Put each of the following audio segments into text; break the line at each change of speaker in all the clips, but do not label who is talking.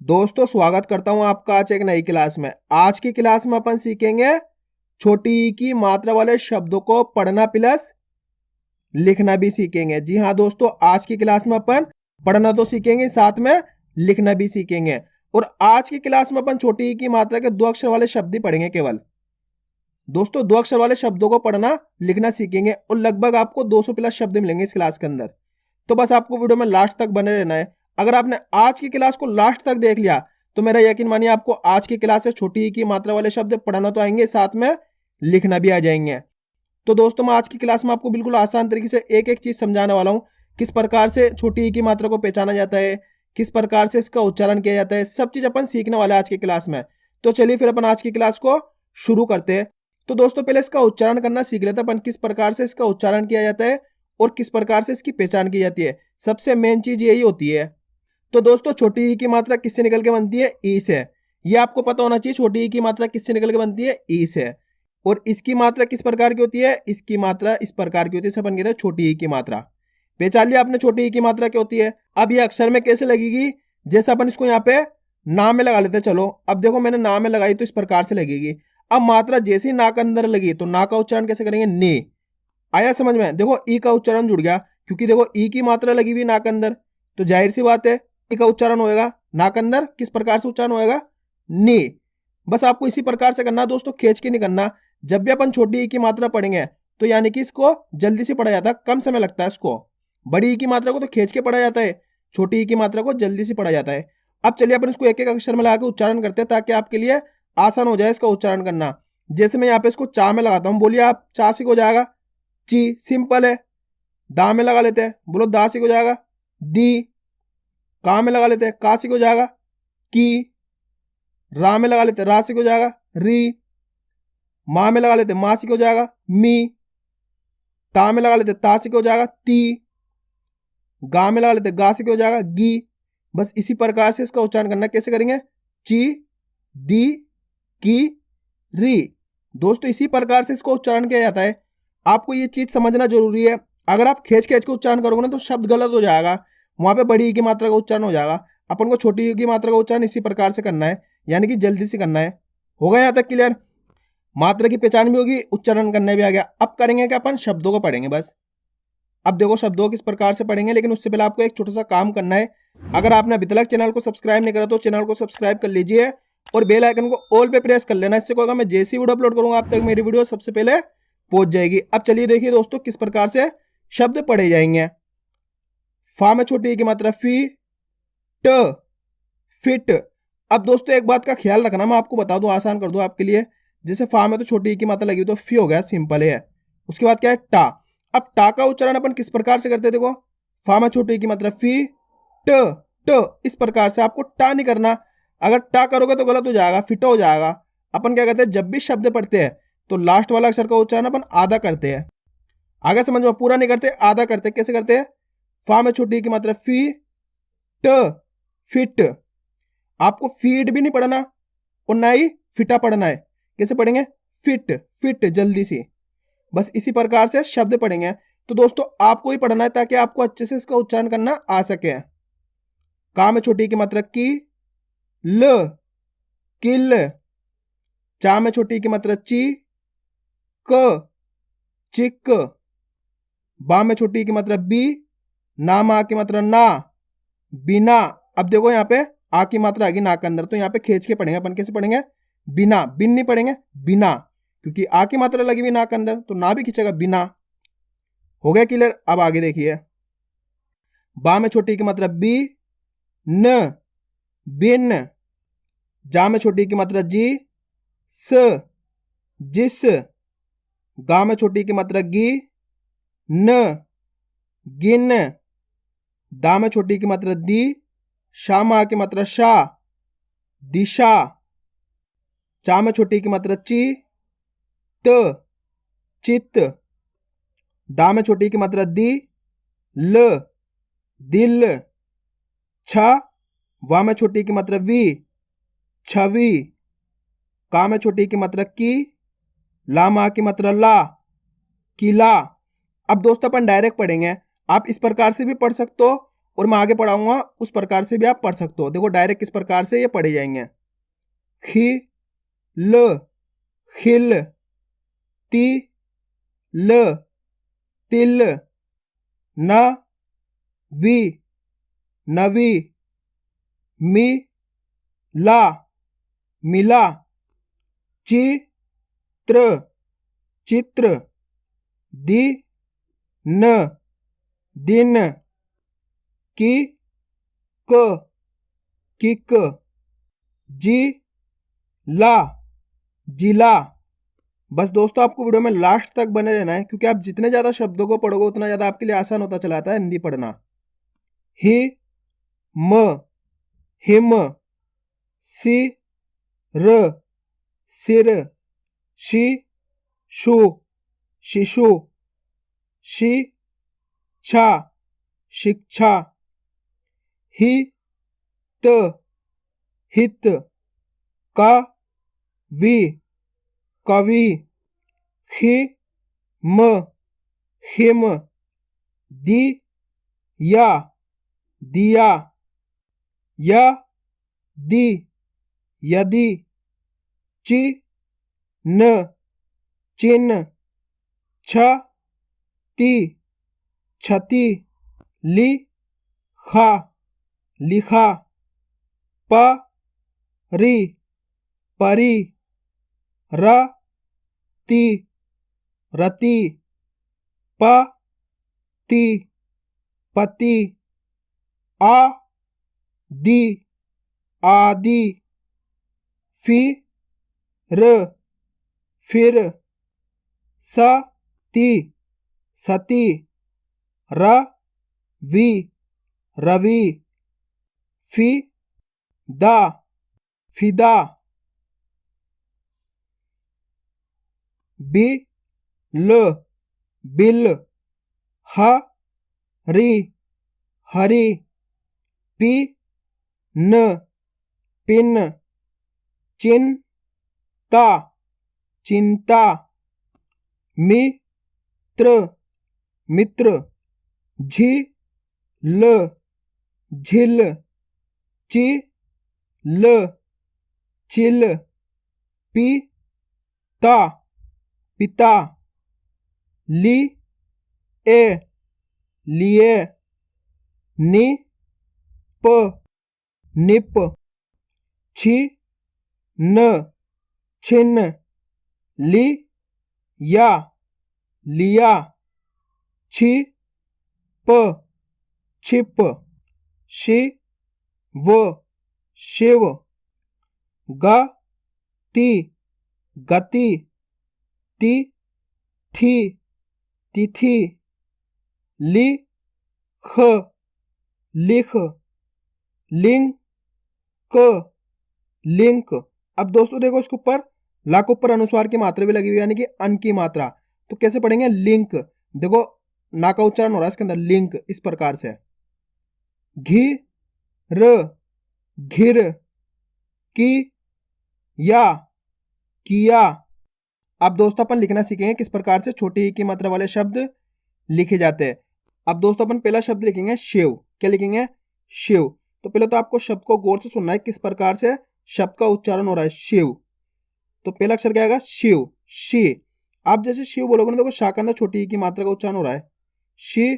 दोस्तों स्वागत करता हूं आपका आज एक नई क्लास में। आज की क्लास में अपन सीखेंगे छोटी ई की मात्रा वाले शब्दों को पढ़ना प्लस लिखना भी सीखेंगे। जी हाँ दोस्तों, आज की क्लास में अपन पढ़ना तो सीखेंगे, साथ में लिखना भी सीखेंगे। और आज की क्लास में अपन छोटी ई की मात्रा के 2 अक्षर वाले शब्द ही पढ़ेंगे केवल। दोस्तों 2 अक्षर वाले शब्दों को पढ़ना लिखना सीखेंगे और लगभग आपको 200 प्लस शब्द मिलेंगे इस क्लास के अंदर। तो बस आपको वीडियो में लास्ट तक बने रहना है। अगर आपने आज की क्लास को लास्ट तक देख लिया तो मेरा यकीन मानिए आपको आज की क्लास से छोटी ई की मात्रा वाले शब्द पढ़ना तो आएंगे, साथ में लिखना भी आ जाएंगे। तो दोस्तों मैं आज की क्लास में आपको बिल्कुल आसान तरीके से एक एक चीज समझाने वाला हूं। किस प्रकार से छोटी ई की मात्रा को पहचाना जाता है, किस प्रकार से इसका उच्चारण किया जाता है, सब चीज अपन सीखने वाले आज की क्लास में। तो चलिए फिर अपन आज की क्लास को शुरू करते हैं। तो दोस्तों पहले इसका उच्चारण करना सीख लेते हैं अपन, किस प्रकार से इसका उच्चारण किया जाता है और किस प्रकार से इसकी पहचान की जाती है। सबसे मेन चीज यही होती है। तो दोस्तों छोटी ई की मात्रा किससे निकल के बनती है? ई से। ये आपको पता होना चाहिए, छोटी ई की मात्रा किससे निकल के बनती है? ई से। और इसकी मात्रा किस प्रकार की होती है? इसकी मात्रा इस प्रकार की होती है, अपन कहते हैं छोटी ई की मात्रा। पहचान लिया आपने छोटी ई की मात्रा क्या होती है। अब ये अक्षर में कैसे लगेगी? जैसे अपन इसको यहाँ पे नाम में लगा लेते हैं। चलो अब देखो मैंने नाम में लगाई तो इस प्रकार से लगेगी। अब मात्रा जैसे ही ना के अंदर लगी तो ना का उच्चारण कैसे करेंगे? ने। आया समझ में? देखो ई का उच्चारण जुड़ गया, क्योंकि देखो ई की मात्रा लगी हुई ना के अंदर, तो जाहिर सी बात है ई का उच्चारण होएगा ना के अंदर। किस प्रकार से उच्चारण होएगा? नी। बस आपको इसी प्रकार से करना दोस्तों, खींच के नहीं करना। जब भी अपन छोटी ई की मात्रा पढ़ेंगे तो यानी कि इसको जल्दी से पढ़ा जाता है, कम समय लगता है इसको। बड़ी ई की मात्रा को तो खींच के पढ़ा जाता है, छोटी ई की मात्रा को जल्दी से पढ़ा जाता है। अब चलिए अपन इसको एक एक अक्षर में लगा के उच्चारण करते हैं, ताकि आपके लिए आसान हो जाए इसका उच्चारण करना। जैसे मैं यहाँ पे इसको चा में लगाता हूँ, बोलिए आप चा से हो जाएगा ची, सिंपल है। दा में लगा लेते हैं, बोलो दा से हो जाएगा दी। का में लगा लेते हैं, का से हो जाएगा की। रा में लगा लेते हैं, रा से हो जाएगा री। माँ में लगा लेते हैं, माँ से हो जाएगा मी। ता में लगा लेते हैं, ता से हो जाएगा ती। गा में लगा लेते हैं, गा से हो जाएगा गी। बस इसी प्रकार से इसका उच्चारण करना। कैसे करेंगे? ची, दी, की, री। दोस्तों इसी प्रकार से इसको उच्चारण किया जाता है। आपको ये चीज समझना जरूरी है। अगर आप खींच खींच के उच्चारण करोगे ना तो शब्द गलत हो जाएगा, वहां पे बड़ी ई की मात्रा का उच्चारण हो जाएगा। अपन को छोटी ई की मात्रा का उच्चारण इसी प्रकार से करना है, यानी कि जल्दी से करना है। होगा यहाँ तक क्लियर? मात्रा की पहचान भी होगी, उच्चारण करने भी आ गया। अब करेंगे क्या? अपन शब्दों को पढ़ेंगे बस। अब देखो शब्दों किस प्रकार से पढ़ेंगे, लेकिन उससे पहले आपको एक छोटा सा काम करना है। अगर आपने अभी तक चैनल को सब्सक्राइब नहीं करा तो चैनल को सब्सक्राइब कर लीजिए और बेल आइकन को ऑल पे प्रेस कर लेना। इससे होगा मैं जैसी वीडियो अपलोड करूंगा आप तक मेरी वीडियो सबसे पहले पहुंच जाएगी। अब चलिए देखिए दोस्तों किस प्रकार से शब्द पढ़े जाएंगे। फा में छोटी ई की मात्रा फी, ट, फिट। अब दोस्तों एक बात का ख्याल रखना, मैं आपको बता दूं, आसान कर दूं आपके लिए। जैसे फा में तो छोटी ई की मात्रा लगी तो फी हो गया, सिंपल है। उसके बाद क्या है? टा। अब टा का उच्चारण अपन किस प्रकार से करते हैं? देखो फा में छोटी ई की मात्रा फी, ट, ट। इस प्रकार से आपको टा नहीं करना। अगर टा करोगे तो गलत हो जाएगा, फिट हो जाएगा। अपन क्या करते हैं? जब भी शब्द पढ़ते हैं तो लास्ट वाला अक्षर का उच्चारण अपन आधा करते हैं। आगे समझ में? पूरा नहीं करते, आधा करते हैं। कैसे करते हैं? फा में छोटी ई की मात्रा फी, ट, फिट। आपको फीड भी नहीं पढ़ना और ना ही फिटा पढ़ना है। कैसे पढ़ेंगे? फिट, फिट, जल्दी से। बस इसी प्रकार से शब्द पढ़ेंगे। तो दोस्तों आपको ही पढ़ना है ताकि आपको अच्छे से इसका उच्चारण करना आ सके। का में छोटी की मात्रा की, ल, किल। चा में छोटी की मात्रा ची, क, चिक। बा में छोटी की मात्रा बी, ना मा की मात्रा ना, बिना। अब देखो यहाँ पे आ की मात्रा आएगी ना के अंदर, तो यहाँ पे खींच के पढ़ेंगे अपन। कैसे पढ़ेंगे? बिना, बिन नहीं पढ़ेंगे, बिना, क्योंकि आ की मात्रा लगी हुई ना के अंदर तो ना भी खींचेगा, बिना। हो गया क्लियर? अब आगे देखिए। बा में छोटी की मात्रा बी, न, बिन। जा में छोटी की मात्रा जी, स, जिस। गा में छोटी की मात्रा गी, न, गिन। दा में छोटी की मात्रा दी, शा मा की मात्रा शा, दिशा। चा में छोटी की मात्रा ची, त, चित। दा में छोटी की मात्रा दी, ल, दिल। छ, वा में छोटी की मात्रा वी, छवि। का में छोटी की मात्रा की, ला मा की मात्रा ला, किला। अब दोस्तों अपन डायरेक्ट पढ़ेंगे। आप इस प्रकार से भी पढ़ सकते हो और मैं आगे पढ़ाऊंगा उस प्रकार से भी आप पढ़ सकते हो। देखो डायरेक्ट किस प्रकार से ये पढ़े जाएंगे। खी ल खिल, ती ल तिल, न वी नवी, मी ला मिला, चित्र चित्र, दी न दिन, की क किक, जी ला जिला। बस दोस्तों आपको वीडियो में लास्ट तक बने रहना है, क्योंकि आप जितने ज्यादा शब्दों को पढ़ोगे उतना ज्यादा आपके लिए आसान होता चला जाता है हिंदी पढ़ना। ही म हिम, सी र सिर, शी शु शिशु, शी छा शिक्षा, ही त हित, का वी कवि, खि म हिम, दी या दिया, या दी यदि, चि न चिन्ह, छ ती छति, लि खा लिखा, प री परी, र ती रति, प ती पति, आ दी आदि, फि र फिर, स ती सती, र वी रवि, फि दा फिदा, बि ल बिल, ह री हरि, पी न पिन, चिंता चिंता, मित्र मित्र, झी ल झिल, ची ल चिल, पी ता पिता, ली ए लिए, नि प निप, छी न छिन्न, ली या लिया, छी प छिप, शि व शिव, ग ती गति, ति थी तिथि, लि ख लिख, लिंग क लिंक। अब दोस्तों देखो इसके ऊपर ला के ऊपर अनुस्वार की मात्रा भी लगी हुई है, यानी कि अन की मात्रा। तो कैसे पढ़ेंगे? लिंक। देखो ना का उच्चारण हो रहा है इसके अंदर, लिंक इस प्रकार से, घी र घिर, की या किया। अब दोस्तों अपन लिखना सीखेंगे किस प्रकार से छोटी ई की मात्रा वाले शब्द लिखे जाते हैं। अब दोस्तों अपन पहला शब्द लिखेंगे शिव। क्या लिखेंगे? शिव। तो पहले तो आपको शब्द को गौर से सुनना है किस प्रकार से शब्द का उच्चारण हो रहा है। शिव, तो पहला अक्षर क्या आएगा? शिव, शी। आप जैसे शिव बोलोगे ना, देखो शा के अंदर छोटी ई की मात्रा का उच्चारण हो रहा है, शी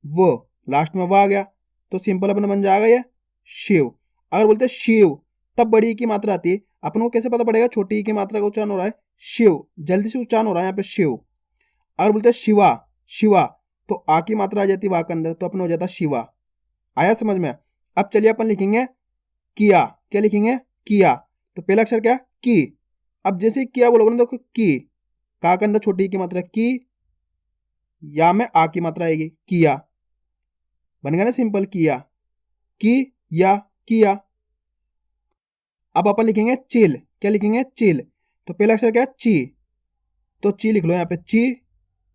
वो, लास्ट में वो आ गया, तो सिंपल अपन बन जाएगा ये शिव। अगर बोलते शिव तब बड़ी ई की मात्रा आती है, अपन को कैसे पता पड़ेगा छोटी ई की मात्रा का उच्चारण हो रहा है? शिव, जल्दी से उच्चारण हो रहा है यहाँ पे शिव। अगर बोलते शिवा, शिवा, तो आ की मात्रा आ जाती है वहां के अंदर, तो अपन हो जाता शिवा। आया समझ में? अब चलिए अपन लिखेंगे किया। क्या लिखेंगे? किया। तो पहला अक्षर क्या? की। अब जैसे ही किया बोलोगे ना, देखो की, का के अंदर छोटी ई की मात्रा की, या में आ की मात्रा आएगी, किया। बन गया ना सिंपल, किया, की या किया। अब अपन लिखेंगे चिल। क्या लिखेंगे? चिल। तो पहला अक्षर क्या है? ची, तो ची लिख लो यहाँ पे, ची,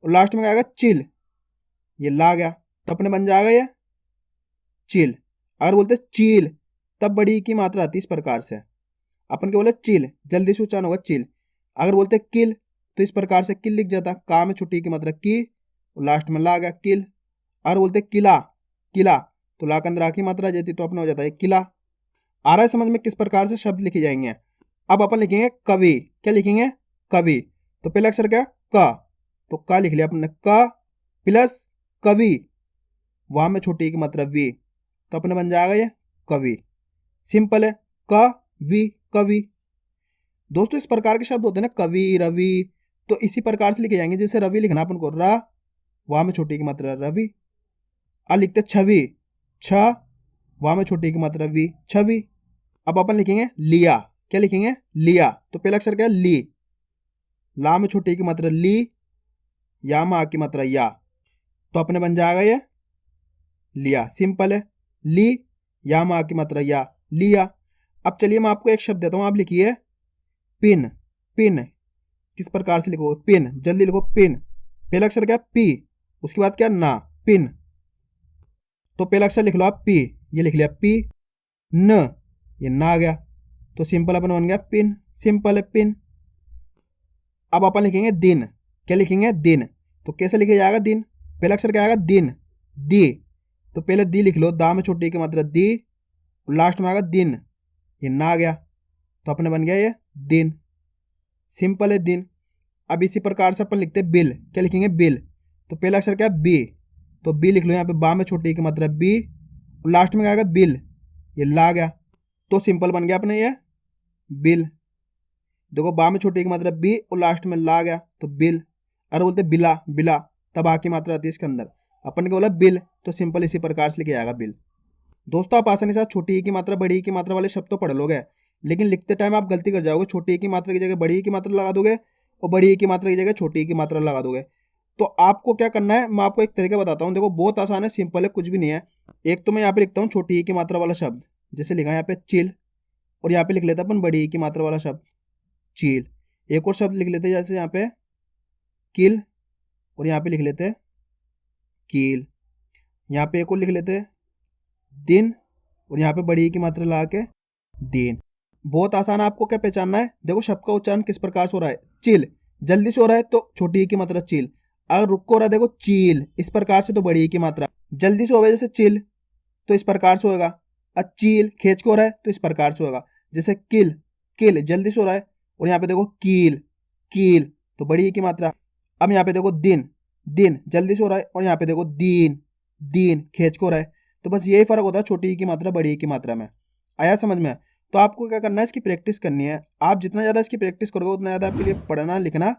और लास्ट में क्या आएगा? चिल, ये ला गया, तो अपने बन जाएगा ये चिल। अगर बोलते चील तब बड़ी ई की मात्रा आती है इस प्रकार से, अपन के बोले चिल, जल्दी से उच्चारण होगा चिल। अगर बोलते किल तो इस प्रकार से किल लिख जाता, का में छोटी ई की मात्रा की, और लास्ट में ला गया किल। अगर बोलते किला, किला, तो ला के अंदर आ की मात्रा आ जाती, तो अपना हो जाता है किला। आ रहा है समझ में किस प्रकार से शब्द लिखे जाएंगे। अब अपन लिखेंगे कवि। क्या लिखेंगे? कवि। तो पहला अक्षर क्या? क, तो का लिख लिया अपने, क प्लस कवि, वहां में छोटी ई की मात्रा वी, तो अपने बन जाएगा ये कवि। सिंपल है, क वी कवि। दोस्तों इस प्रकार के शब्द होते हैं ना, कवि, रवि, तो इसी प्रकार से लिखे जाएंगे। जैसे रवि लिखना अपन को, रा, वहां में छोटी की मात्रा रवि। आ लिखते छवि, छ, वहां में छोटी की मात्रा वी, छवि। अब अपन लिखेंगे लिया। क्या लिखेंगे? लिया। तो पहला अक्षर क्या है? ली, ला में छोटी की मात्रा ली, या में आ की मात्रा या, तो अपने बन जाएगा ये लिया। सिंपल है, ली, या में आ की मात्रा या, लिया। अब चलिए मैं आपको एक शब्द देता हूं, आप लिखिए पिन। पिन किस प्रकार से लिखोगे? पिन, जल्दी लिखो पिन। पहला अक्षर क्या? पी, उसके बाद क्या? ना, पिन। तो पहला अक्षर लिख लो आप पी, ये लिख लिया पी। न, ये ना आ गया, तो सिंपल अपन बन गया पिन। सिंपल है, पिन। अब अपन लिखेंगे दिन। क्या लिखेंगे? दिन। तो कैसे लिखे जाएगा दिन? पहला अक्षर क्या आएगा? दिन, दी, तो पहले दी लिख लो, दा में छोटी की मात्रा दी, लास्ट में आएगा दिन, ये ना आ गया, तो अपने बन गया ये दिन। सिंपल है, दिन। अब इसी प्रकार से अपन लिखते हैं बिल। क्या लिखेंगे? बिल। तो पहला अक्षर क्या है? बी, तो बी लिख लो, यहाँ पे बा में छोटी की मात्रा बी, लास्ट में क्या आएगा? बिल, ये ला आ गया, तो सिंपल बन गया अपने ये बिल। देखो बा में छोटी की मात्रा बी और लास्ट में ला आ गया, तो बिल। अरे बोलते बिला, बिला, तब आ की मात्रा आती है इसके अंदर, अपन ने बोला बिल, तो सिंपल इसी प्रकार से लिखे जाएगा बिल। दोस्तों आप आसानी से छोटी ई की मात्रा, बड़ी ई की मात्रा वाले शब्द तो पढ़ लोगे, लेकिन लिखते टाइम आप गलती कर जाओगे। छोटी ई की मात्रा की जगह बड़ी ई की मात्रा लगा दोगे, और बड़ी ई की मात्रा की जगह छोटी ई की मात्रा लगा दोगे। तो आपको क्या करना है, मैं आपको एक तरीका बताता हूँ। देखो बहुत आसान है, सिंपल है, कुछ भी नहीं है। एक तो मैं यहाँ पे लिखता हूँ छोटी ई की मात्रा वाला शब्द, जैसे लिखा है यहाँ पे चिल, और यहाँ पे लिख लेता अपन बड़ी ई की मात्रा वाला शब्द चील। एक और शब्द लिख लेते हैं जैसे यहाँ पे किल, और यहाँ पे लिख लेते हैं कील। यहाँ पे एक और लिख लेते हैं दिन, और यहाँ पे बड़ी ई की मात्रा लगा के दिन। बहुत आसान है, आपको क्या पहचानना है? देखो शब्द का उच्चारण किस प्रकार से हो रहा है। चिल, जल्दी से हो रहा है तो छोटी ई की मात्रा चिल। अगर रुक को हो रहा है देखो चील, इस प्रकार से, तो बड़ी ई की मात्रा। जल्दी से हो गया जैसे चिल, तो इस प्रकार से होगा। चील खींच को हो रहा है तो इस प्रकार से होगा। जैसे किल, किल जल्दी से हो रहा है, और यहाँ पे देखो कील, कील, तो बड़ी ई की मात्रा। अब यहाँ पे देखो दिन, दिन जल्दी से हो रहा है, और यहाँ पे देखो दीन, दीन खींच को हो रहा है। तो बस यही फर्क होता है छोटी ई की मात्रा बड़ी ई की मात्रा में। आया समझ में? तो आपको क्या करना है, इसकी प्रैक्टिस करनी है। आप जितना ज़्यादा इसकी प्रैक्टिस करोगे उतना ज़्यादा आपके लिए पढ़ना लिखना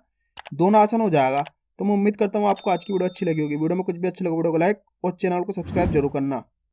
दोनों आसान हो जाएगा। तो मैं उम्मीद करता हूँ आपको आज की वीडियो अच्छी लगी होगी। वीडियो में कुछ भी अच्छा लगे वीडियो को लाइक और चैनल को सब्सक्राइब जरूर करना।